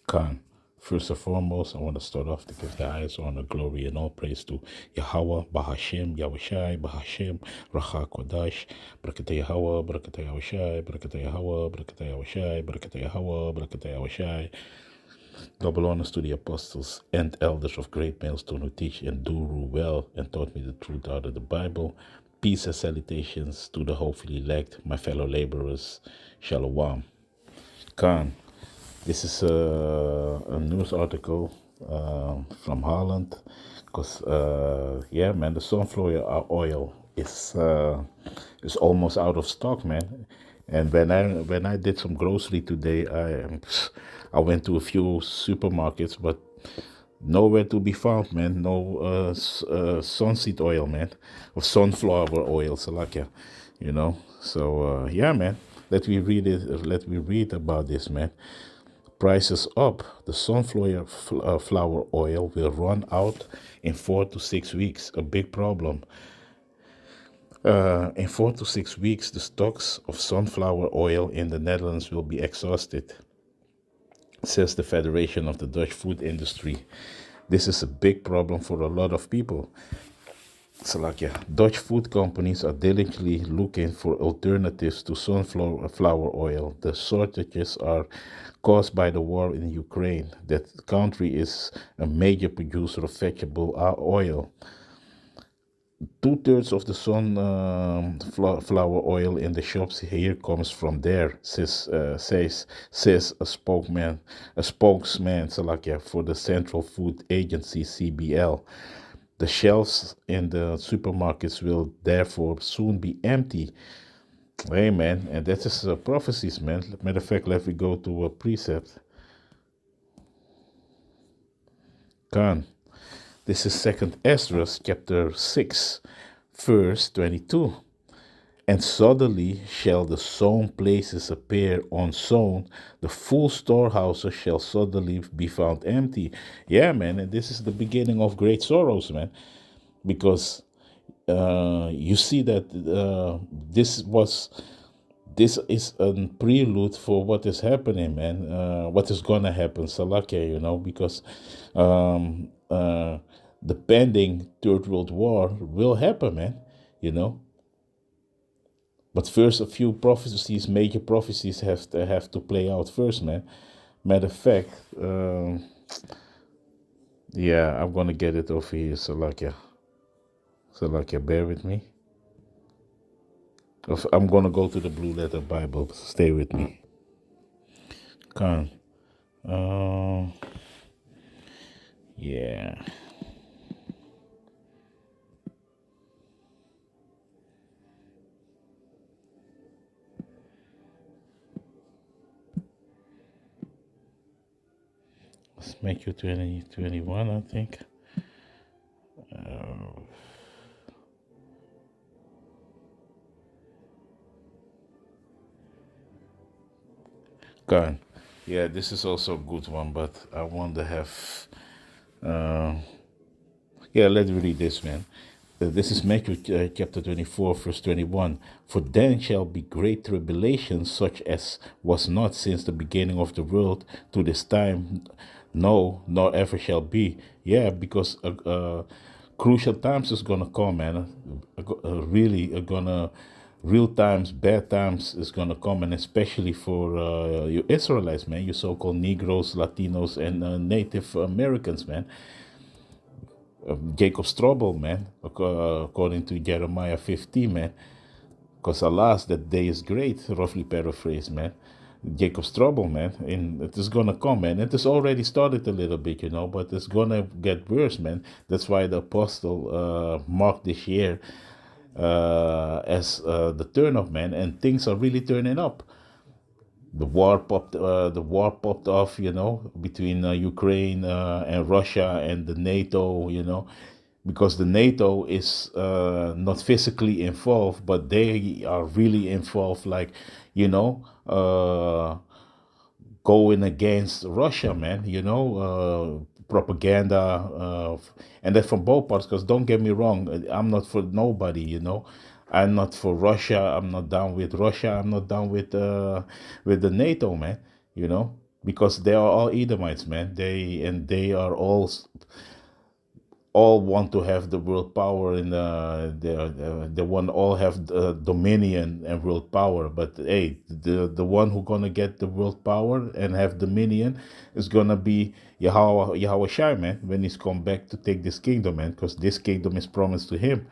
Khan. First and foremost, I want to start off to give the highest honor, glory, and all praise to Yahweh, Bahashem, Yahushai, Bahashem, Racha Kodash, Barakata Yahweh, Barakata Yahushai, Barakata Yahweh, Barakata Yahushai, Barakata Yahweh, Barakata Yahushai. Double honors to the apostles and elders of Great Millstone who teach and do rule well and taught me the truth out of the Bible. Peace and salutations to the hopefully elect, my fellow laborers. Shalom. Khan. This is a news article from Holland, because yeah, man, the sunflower oil is almost out of stock, man. And when I did some grocery today, I went to a few supermarkets, but nowhere to be found, man. No sunseed oil, man, or sunflower oil, Salakia, you know. So yeah, man. Let me read it. Let me read about this, man. Prices up. The sunflower flower oil will run out in 4 to 6 weeks. A big problem. In 4 to 6 weeks, the stocks of sunflower oil in the Netherlands will be exhausted, says the Federation of the Dutch Food Industry. This is a big problem for a lot of people. Salakia. Dutch food companies are diligently looking for alternatives to sunflower oil. The shortages are caused by the war in Ukraine. That country is a major producer of vegetable oil. 2/3 of the sunflower oil in the shops here comes from there, says a spokesman, Salakia, for the Central Food Agency (CBL). The shelves in the supermarkets will therefore soon be empty. Hey, man, and that is prophecies, man. Matter of fact, let me go to a precept. Khan. This is 2nd Ezra, chapter 6, verse 22. And suddenly shall the sown places appear unsown, the full storehouses shall suddenly be found empty. Yeah, man, and this is the beginning of great sorrows, man, because you see that this is a prelude for what is happening, man. What is gonna happen, Salakia, you know, because the pending Third World War will happen, man, you know. But first, a few prophecies, major prophecies, have to play out first, man. Matter of fact, yeah, I'm gonna get it over here, Salakia. Salakia, bear with me. I'm gonna go to the Blue Letter Bible. Stay with me. Khan. Yeah. Let's make you 2021, I think. Khan. Yeah, this is also a good one, but I want to have. Yeah, let's read this, man. This is Matthew chapter 24, verse 21. For then shall be great tribulation, such as was not since the beginning of the world to this time, no, nor ever shall be. Yeah, because crucial times is gonna come, man. Really, gonna real times, bad times is gonna come, and especially for you Israelites, man, you so-called Negroes, Latinos, and Native Americans, man. Jacob Strobel, man, according to Jeremiah 15, man. Because alas, that day is great, roughly paraphrased, man. Jacob Strobel, man, and it is gonna come, man. It has already started a little bit, you know, but it's gonna get worse, man. That's why the apostle marked this year as the turn up, man, and things are really turning up. The war popped off, you know, between Ukraine and Russia and the NATO, you know, because the NATO is not physically involved, but they are really involved, like, you know, going against Russia, man, you know, propaganda, and that from both parts. Because don't get me wrong, I'm not for nobody, you know. I'm not for Russia. I'm not down with Russia. I'm not down with the NATO, man. You know. because they are all Edomites, man. They are all want to have the world power, and they want all have the dominion and world power. But hey, the one who gonna get the world power and have dominion is gonna be Yahweh Shai, man, when he's come back to take this kingdom, man, because this kingdom is promised to him.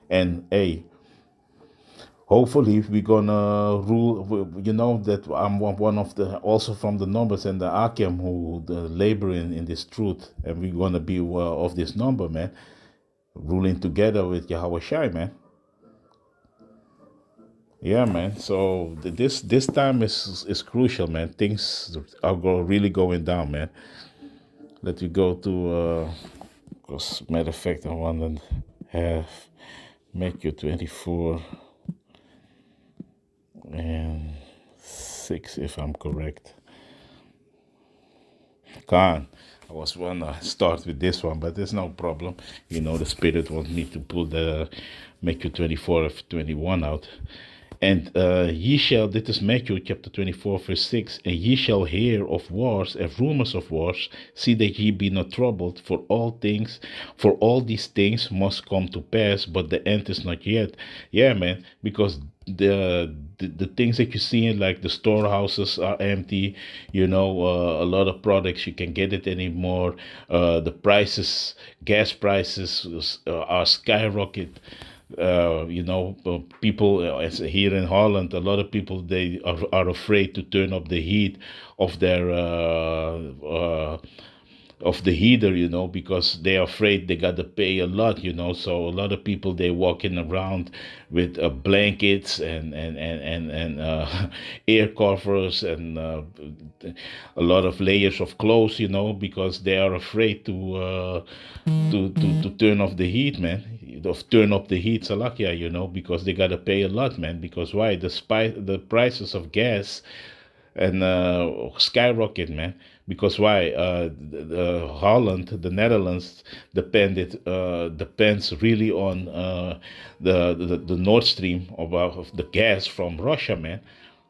And hey, hopefully we're gonna rule. You know that I'm one of the, also from the numbers and the Akim, who the laboring in this truth, and we're gonna be of this number, man, ruling together with Yahweh Shai, man. Yeah, man. So this time is crucial, man. Things are really going down, man. Let me go to 'cause matter of fact, I want to have make you 24 and 6, if I'm correct. Khan, I was wanna start with this one, but there's no problem. You know, the spirit wants me to pull the make you 24 of 21 out. And ye shall, this is Matthew chapter 24, verse 6, and ye shall hear of wars and rumors of wars. See that ye be not troubled, for all these things must come to pass, but the end is not yet. Yeah, man, because the things that you see, like the storehouses are empty, you know, a lot of products you can get it anymore. The prices, gas prices are skyrocket. You know, people as here in Holland, a lot of people, they are afraid to turn up the heat of their of the heater, you know, because they're afraid they got to pay a lot, you know. So a lot of people, they walking around with blankets and air covers and a lot of layers of clothes, you know, because they are afraid to turn off the heat, man, of turn up the heat, Salakia, you know, because they got to pay a lot, man. Because why? The prices of gas and skyrocket, man. Because why? The Holland, the Netherlands, depends really on the Nord Stream of the gas from Russia, man.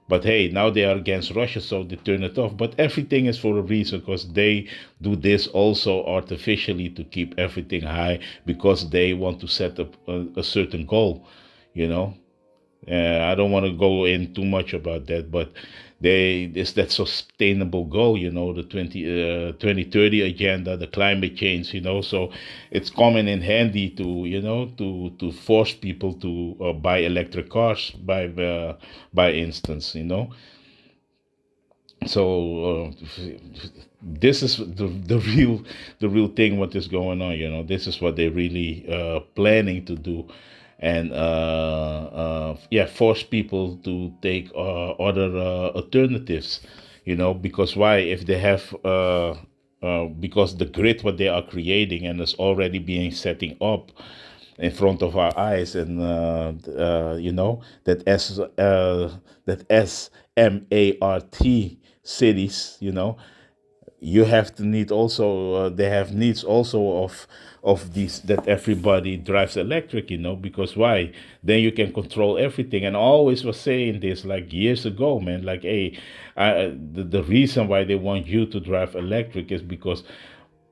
But hey, now they are against Russia, so they turn it off. But everything is for a reason, because they do this also artificially to keep everything high, because they want to set up a certain goal, you know. I don't want to go in too much about that, but it's that sustainable goal, you know, the 2030 agenda, the climate change, you know. So it's coming in handy to, you know, to force people to buy electric cars by instance, you know. So this is the real thing what is going on, you know. This is what they're really planning to do, and yeah, force people to take other alternatives, you know. Because why? If they have because the grid what they are creating and is already being setting up in front of our eyes, and you know, that SMART cities, you know, you have to need also, they have needs also of these, that everybody drives electric, you know. Because why? Then you can control everything. And I always was saying this like years ago, man, like, hey, the reason why they want you to drive electric is because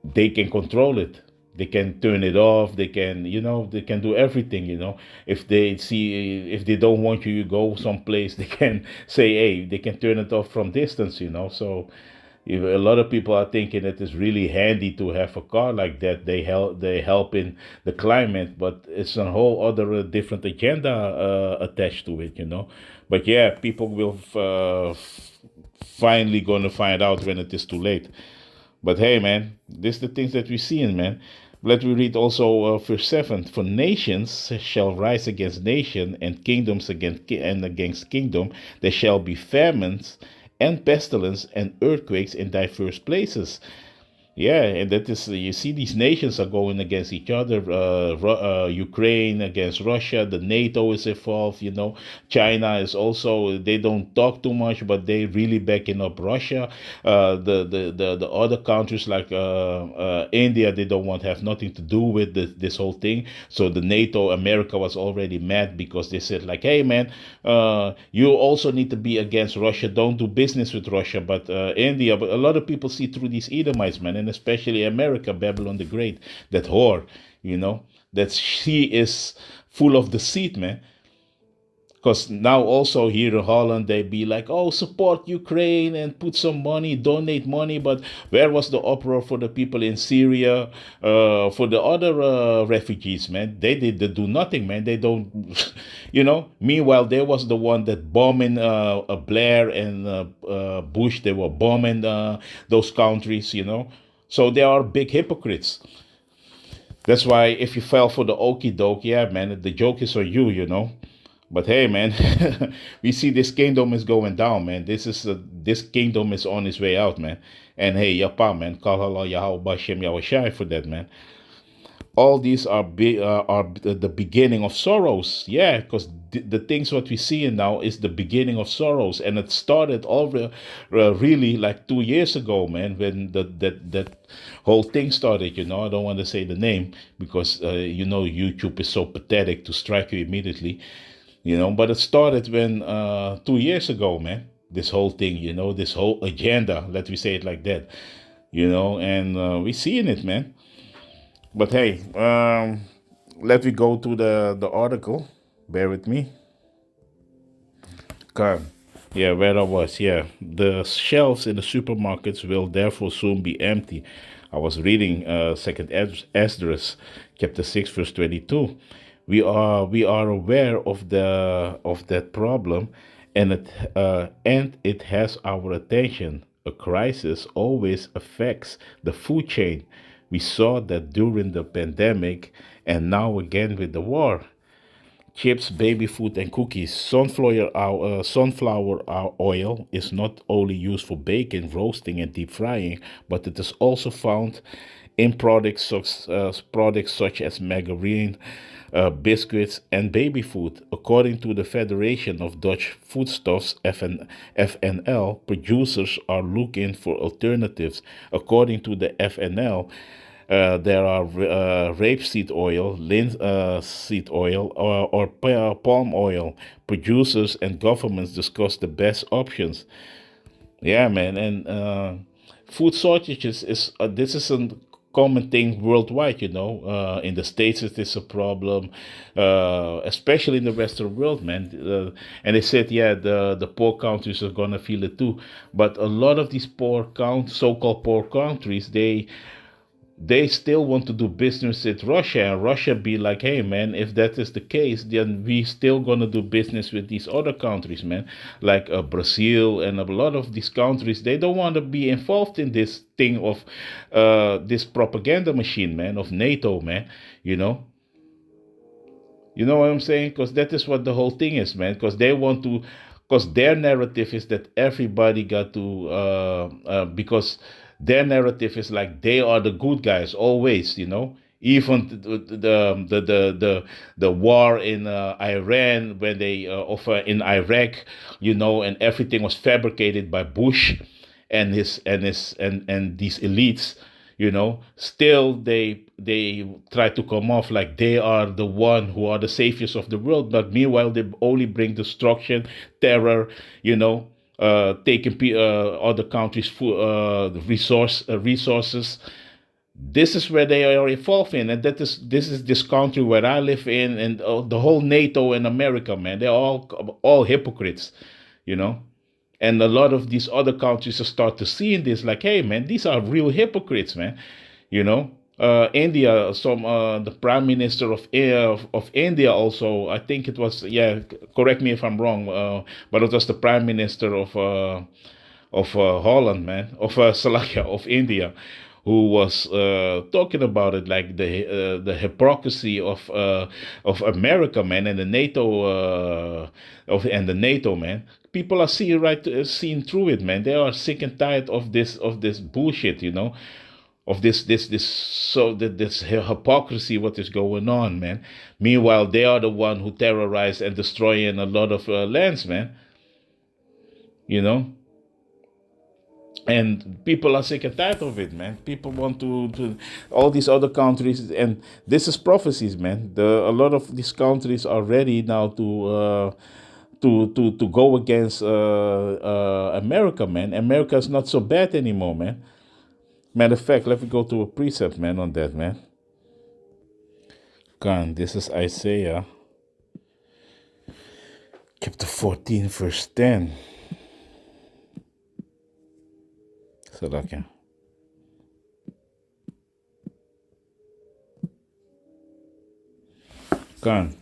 they can control it. They can turn it off. They can, you know, they can do everything, you know. If they see, if they don't want you to go someplace, they can say, hey, they can turn it off from distance, you know. So if a lot of people are thinking it is really handy to have a car like that, they help in the climate, but it's a whole other different agenda attached to it, you know. But yeah, people will finally gonna find out when it is too late. But hey, man, this is the things that we're seeing, man. Let me read also verse 7. For nations shall rise against nation, and kingdoms against kingdom. There shall be famines and pestilence and earthquakes in diverse places. Yeah, and that is, you see, these nations are going against each other. Ukraine against Russia. The NATO is involved. China is also. They don't talk too much, but they really backing up Russia. The other countries like India, they don't want to have nothing to do with this whole thing. So the NATO, America was already mad because they said like, hey man, you also need to be against Russia. Don't do business with Russia. But India, but a lot of people see through these Edomites, man, and especially America, Babylon the Great, that whore, that she is full of deceit, man. Because now also here in Holland, they be like, oh, support Ukraine and put some money, donate money. But where was the uproar for the people in Syria, for the other refugees, man? They do nothing, man. They don't, Meanwhile, there was the one that bombing Blair and Bush. They were bombing those countries, So they are big hypocrites. That's why if you fell for the okey doke, yeah, man, the joke is on you. But hey, man, we see this kingdom is going down, man. This kingdom is on its way out, man. And hey, yapa, man, call Allah Yahweh Bashem Yahushai for that, man. All these are the beginning of sorrows, yeah, because the things what we see now is the beginning of sorrows, and it started over really like 2 years ago, man, when that whole thing started. I don't want to say the name because YouTube is so pathetic to strike you immediately. But it started when 2 years ago, man. This whole thing, this whole agenda, let me say it like that, and we seeing it, man. But hey, let me go to the article. Bear with me. Okay. Yeah, where I was. Yeah, the shelves in the supermarkets will therefore soon be empty. I was reading Second Esdras, chapter 6, verse 22. We are aware of that problem, and it has our attention. A crisis always affects the food chain. We saw that during the pandemic, and now again with the war. Chips, baby food, and cookies. Sunflower oil is not only used for baking, roasting, and deep frying, but it is also found in products such as margarine, biscuits, and baby food. According to the Federation of Dutch Foodstuffs, FNL, producers are looking for alternatives. According to the FNL, there are rapeseed oil, linseed oil, or palm oil. Producers and governments discuss the best options. Yeah, man, and food shortages is this is a common thing worldwide. In the states it is a problem, especially in the Western world, man. And they said, yeah, the poor countries are gonna feel it too. But a lot of these so-called poor countries, they still want to do business with Russia, and Russia be like, hey man, if that is the case, then we still gonna do business with these other countries, man, like Brazil and a lot of these countries. They don't want to be involved in this thing of this propaganda machine, man, of NATO, man. You know, you know what I'm saying? Because that is what the whole thing is, man. Because they want to, because their narrative is that everybody got to, because their narrative is like they are the good guys always, Even the war in Iran, when they offer in Iraq, and everything was fabricated by Bush and these elites, still they try to come off like they are the one who are the saviors of the world, but meanwhile they only bring destruction, terror, taking other countries for resources. This is where they are involved in, and this is this country where I live in, and the whole NATO and America, man, they're all hypocrites, you know. And a lot of these other countries start to see in this like, hey man, these are real hypocrites, man. India, the prime minister of India also, I think it was, yeah, correct me if I'm wrong, but it was the prime minister of Holland, man, of Slovakia, of India, who was talking about it, like the hypocrisy of America, man, and the NATO and the NATO, man. People are seeing through it, man. They are sick and tired of this bullshit, of this hypocrisy what is going on, man. Meanwhile, they are the one who terrorize and destroying a lot of lands, man. You know, and people are sick and tired of it, man. People want to all these other countries, and this is prophecies, man. A lot of these countries are ready now to go against America, man. America is not so bad anymore, man. Matter of fact, let me go to a precept, man, on that, man. Kan, this is Isaiah chapter 14, verse 10. So that, yeah. Kan.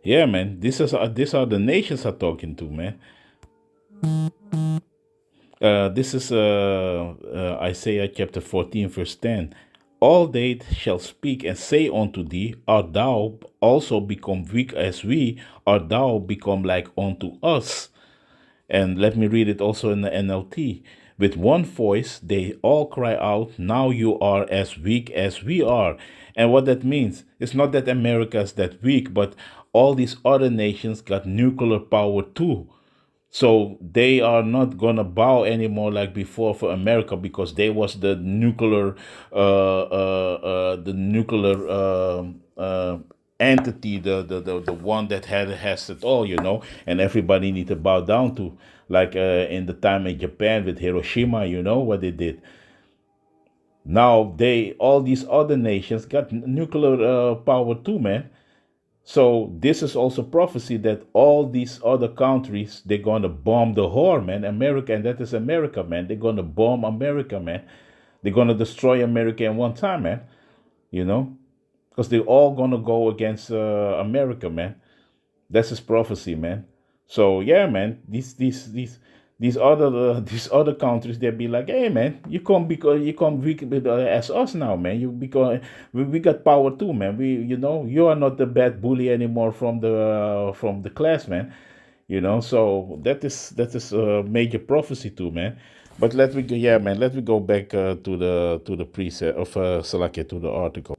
Yeah, man. These are the nations are talking to, man. This is Isaiah chapter 14, verse 10. All they shall speak and say unto thee, art thou also become weak as we? Art thou become like unto us? And let me read it also in the NLT. With one voice, they all cry out, now you are as weak as we are. And what that means, it's not that America is that weak, but all these other nations got nuclear power too. So they are not gonna bow anymore like before for America because they was the nuclear entity, the one that has it all, and everybody need to bow down to. Like in the time in Japan with Hiroshima, you know what they did. Now all these other nations got nuclear power too, man. So this is also prophecy that all these other countries they're gonna bomb the whore, man. America, and that is America, man. They're gonna bomb America, man. They're gonna destroy America in one time, man. You know, because they're all gonna go against America, man. That's his prophecy, man. So yeah, man. These other these other countries they be like, hey man, you come weak as us now, man. You because we got power too, man. You are not the bad bully anymore from the class, man. So that is a major prophecy too, man. But let me go, yeah, man. Let me go back to the preset of Salakia, to the article.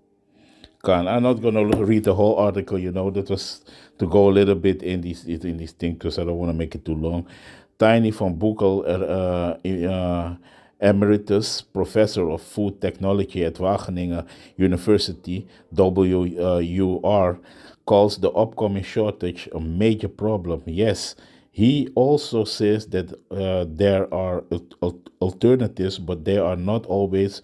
I'm not gonna read the whole article. That was to go a little bit in these things because I don't want to make it too long. Tiny van Boekel, emeritus professor of food technology at Wageningen University (WUR), calls the upcoming shortage a major problem. Yes. He also says that there are alternatives, but they are not always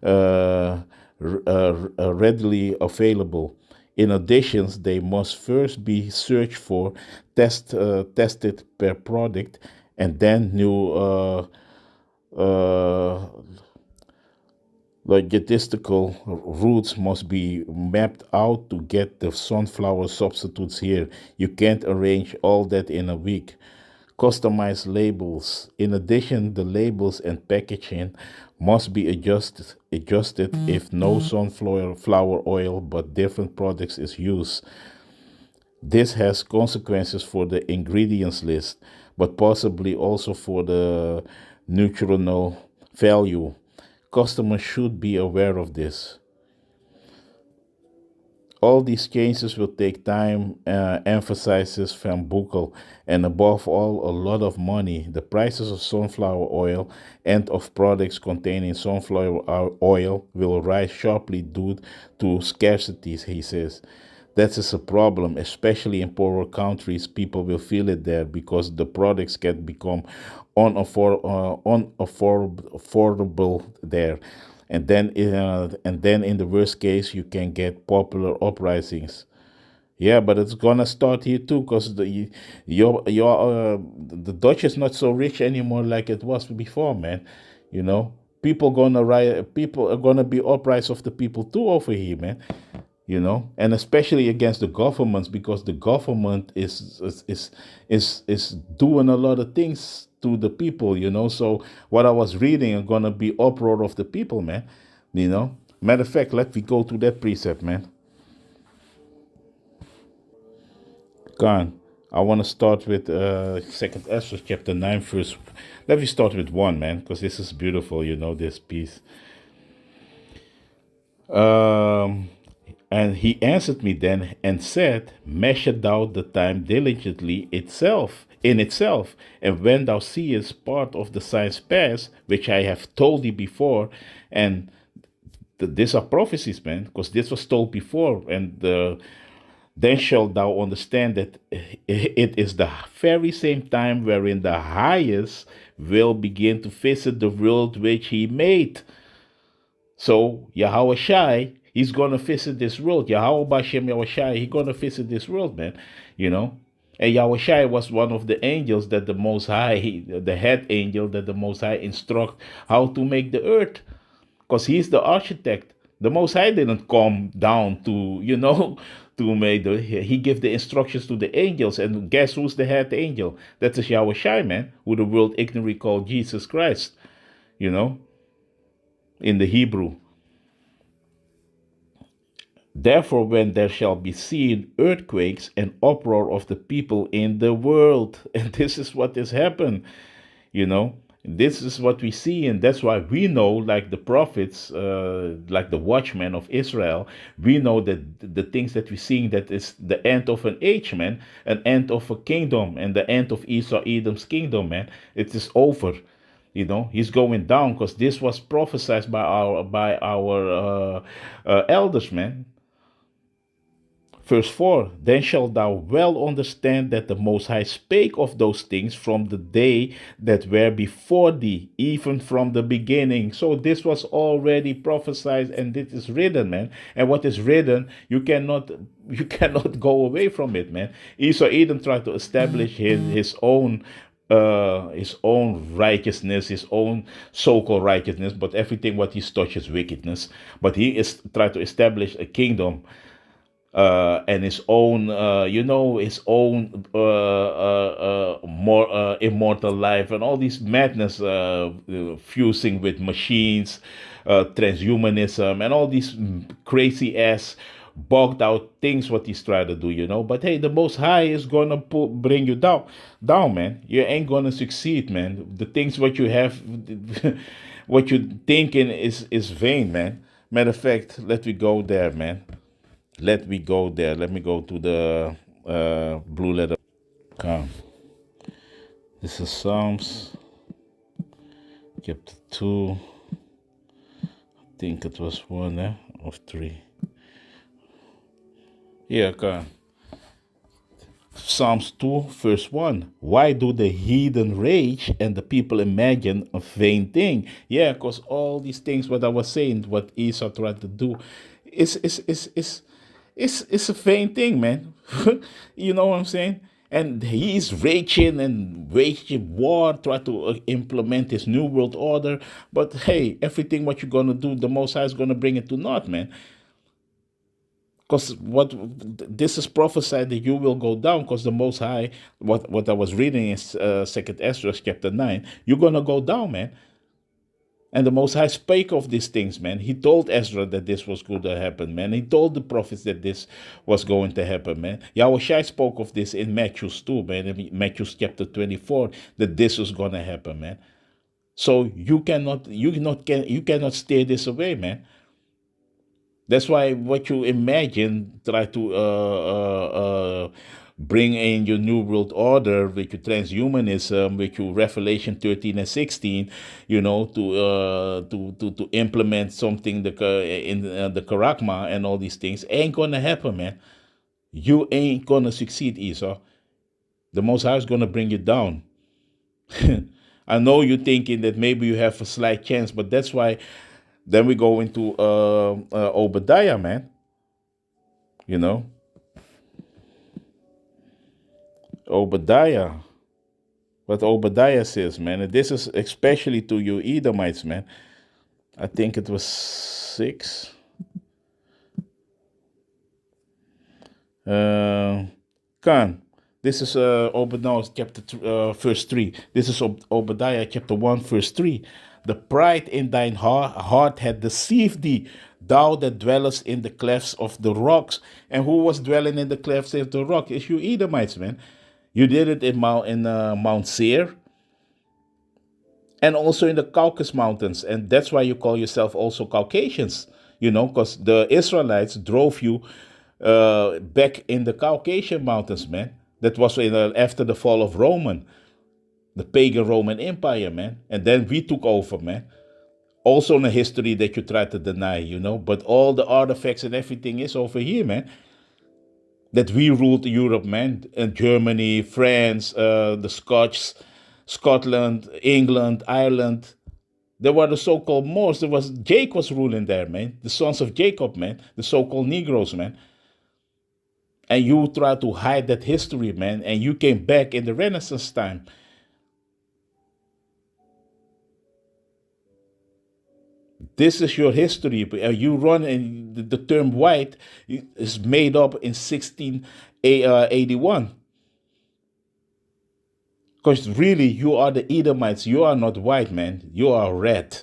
uh, readily available. In addition, they must first be searched for, tested per product, and then new uh, logistical routes must be mapped out to get the sunflower substitutes here. You can't arrange all that in a week. Customized labels. In addition, the labels and packaging must be adjusted if no sunflower oil but different products is used. This has consequences for the ingredients list, but possibly also for the nutritional value. Customers should be aware of this. All these changes will take time, emphasizes Van Boekel, and above all, a lot of money. The prices of sunflower oil and of products containing sunflower oil will rise sharply due to scarcities, he says. That is a problem, especially in poorer countries. People will feel it there because the products can become unaffordable there, and then in the worst case, you can get popular uprisings. Yeah, but it's gonna start here too, because the Dutch is not so rich anymore like it was before, man. You know, people gonna riot. People are gonna be uprising of the people too over here, man. And especially against the governments because the government is doing a lot of things to the people. So what I was reading are gonna be uproar of the people, man. Matter of fact, let me go to that precept, man. Gone. I want to start with Second Ezra chapter 9 verse. Let me start with 1, man, because this is beautiful, this piece. And he answered me then and said, measure thou the time diligently in itself, and when thou seest part of the signs pass, which I have told thee before, and these are prophecies, man, because this was told before, and then shalt thou understand that it is the very same time wherein the highest will begin to visit the world which he made. So Yahweh Shai, he's gonna visit this world. Yahweh Bashem Yahweh Shai, he's gonna visit this world, man. You know? And Yahweh Shai was one of the angels that the Most High, the head angel that the Most High instruct how to make the earth. Because he's the architect. The Most High didn't come down to, to make he gave the instructions to the angels. And guess who's the head angel? That is Yahweh Shai, man, who the world ignorantly called Jesus Christ, in the Hebrew. Therefore, when there shall be seen earthquakes and uproar of the people in the world, and this is what has happened, this is what we see, and that's why we know, like the prophets, like the watchmen of Israel, we know that the things that we're seeing, that is the end of an age, man, an end of a kingdom, and the end of Esau Edom's kingdom, man. It is over. He's going down, because this was prophesied by our elders, man. Verse 4, then shalt thou well understand that the Most High spake of those things from the day that were before thee, even from the beginning. So this was already prophesied, and this is written, man. And what is written, you cannot go away from it, man. Esau Edom tried to establish his own righteousness, his own so-called righteousness, but everything what he touches is wickedness. But he is trying to establish a kingdom, and his own, his own more immortal life, and all these madness, fusing with machines, transhumanism, and all these crazy ass bogged out things what he's trying to do. But hey, the Most High is gonna bring you down, man. You ain't gonna succeed, man. The things what you have, what you thinking is vain, man. Matter of fact, let me go there, man. Let me go there. Let me go to the blue letter. Come. This is Psalms chapter 2. I think it was 1 of 3. Yeah, come. Psalms 2, verse 1. Why do the heathen rage and the people imagine a vain thing? Yeah, because all these things, what I was saying, what Esau tried to do, is it's a vain thing, man. You know what I'm saying? And he's raging and waging war, try to implement his new world order. But hey, everything what you're gonna do, the Most High is gonna bring it to naught, man. Because what this is prophesied that you will go down, because the Most High, what I was reading is Second Ezra chapter 9, you're gonna go down, man. And the Most High spake of these things, man. He told Ezra that this was going to happen, man. He told the prophets that this was going to happen, man. Yahweh Shai spoke of this in Matthew too, man. In Matthew chapter 24, that this was going to happen, man. So you cannot steer this away, man. That's why what you imagine, try to bring in your new world order with your transhumanism, with your Revelation 13 and 16, to implement something in the Karakma and all these things, ain't gonna happen, man. You ain't gonna succeed, Esau. The Most High is gonna bring you down. I know you're thinking that maybe you have a slight chance, but that's why. Then we go into Obadiah, man. Obadiah. What Obadiah says, man. And this is especially to you Edomites, man. I think it was 6. Khan. This is Obadiah chapter verse 3. This is Obadiah chapter 1, verse 3. The pride in thine heart had deceived thee, thou that dwellest in the clefts of the rocks. And who was dwelling in the clefts of the rock? It's you Edomites, man. You did it in Mount Seir, and also in the Caucasus Mountains. And that's why you call yourself also Caucasians, because the Israelites drove you back in the Caucasian Mountains, man. That was after the fall of the pagan Roman Empire, man. And then we took over, man. Also in a history that you try to deny, but all the artifacts and everything is over here, man. That we ruled Europe, man, and Germany, France, the Scots, Scotland, England, Ireland. There were the so-called Moors. There was Jake was ruling there, man. The sons of Jacob, man. The so-called Negroes, man. And you try to hide that history, man. And you came back in the Renaissance time. This is your history. You run, and the term white is made up in 1681. Because really, you are the Edomites. You are not white, man. You are red.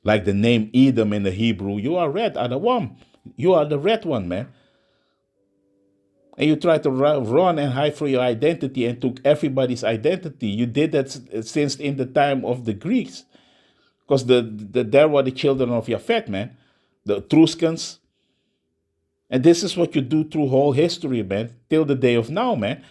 Like the name Edom in the Hebrew. You are red, Adawam. You are the red one, man. And you try to run and hide for your identity and took everybody's identity. You did that since in the time of the Greeks. Because there were the children of Japhet, man. The Etruscans. And this is what you do through whole history, man. Till the day of now, man.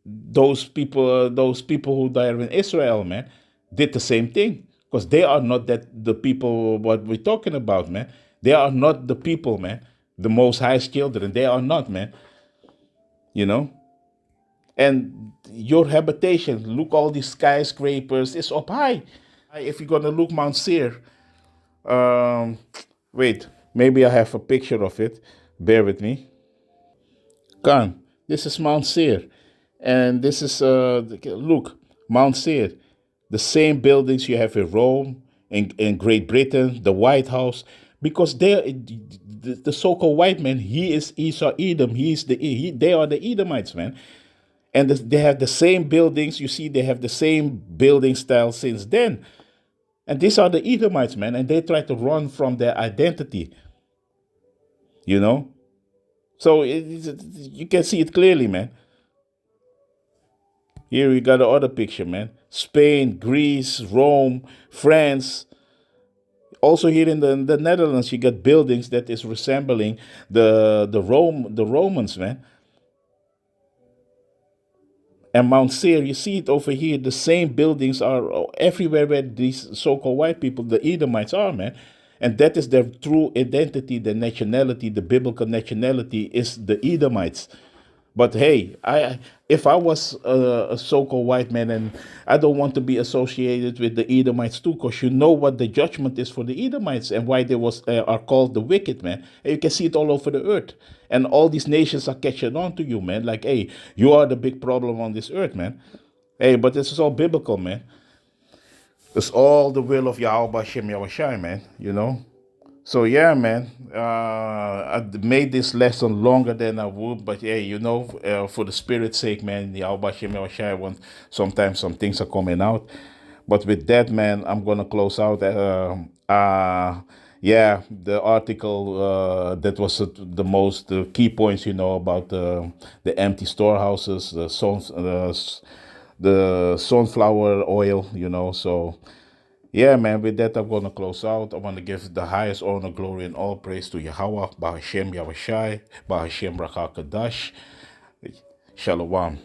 Those people who died in Israel, man, did the same thing. Because they are not the people what we're talking about, man. They are not the people, man. The Most High's children. They are not, man. And your habitation, look, all these skyscrapers, it's up high. If you're gonna look Mount Seir, um, wait, maybe I have a picture of it. Bear with me. Come, this is Mount Seir, and this is look, Mount Seir, the same buildings you have in Rome, in Great Britain, the White House, because the so-called white man, he is Esau Edom. They are the Edomites, man. And they have the same buildings. You see, they have the same building style since then. And these are the Edomites, man. And they try to run from their identity, you know? So you can see it clearly, man. Here we got the other picture, man. Spain, Greece, Rome, France. Also here in the Netherlands, you got buildings that is resembling the Romans, man. And Mount Seir, you see it over here. The same buildings are everywhere where these so-called white people, the Edomites, are, man. And that is their true identity, the nationality, the biblical nationality is the Edomites. But hey, if I was a so-called white man, and I don't want to be associated with the Edomites too, because you know what the judgment is for the Edomites and why they are called the wicked, man. And you can see it all over the earth, and all these nations are catching on to you, man. Like, hey, you are the big problem on this earth, man. Hey, but this is all biblical, man. It's all the will of Yahweh Shem Yahushai, man. So yeah, man, I made this lesson longer than I would, but yeah, for the spirit's sake, man, the Yahweh Shem Yahushai want sometimes some things are coming out. But with that, man, I'm gonna close out. Yeah, the article that was the key points, about the empty storehouses, the sunflower oil, So yeah, man, with that, I'm going to close out. I want to give the highest honor, glory, and all praise to Yahweh, Bahashem Yahushai, Bahashem Rakakadash. Shalom.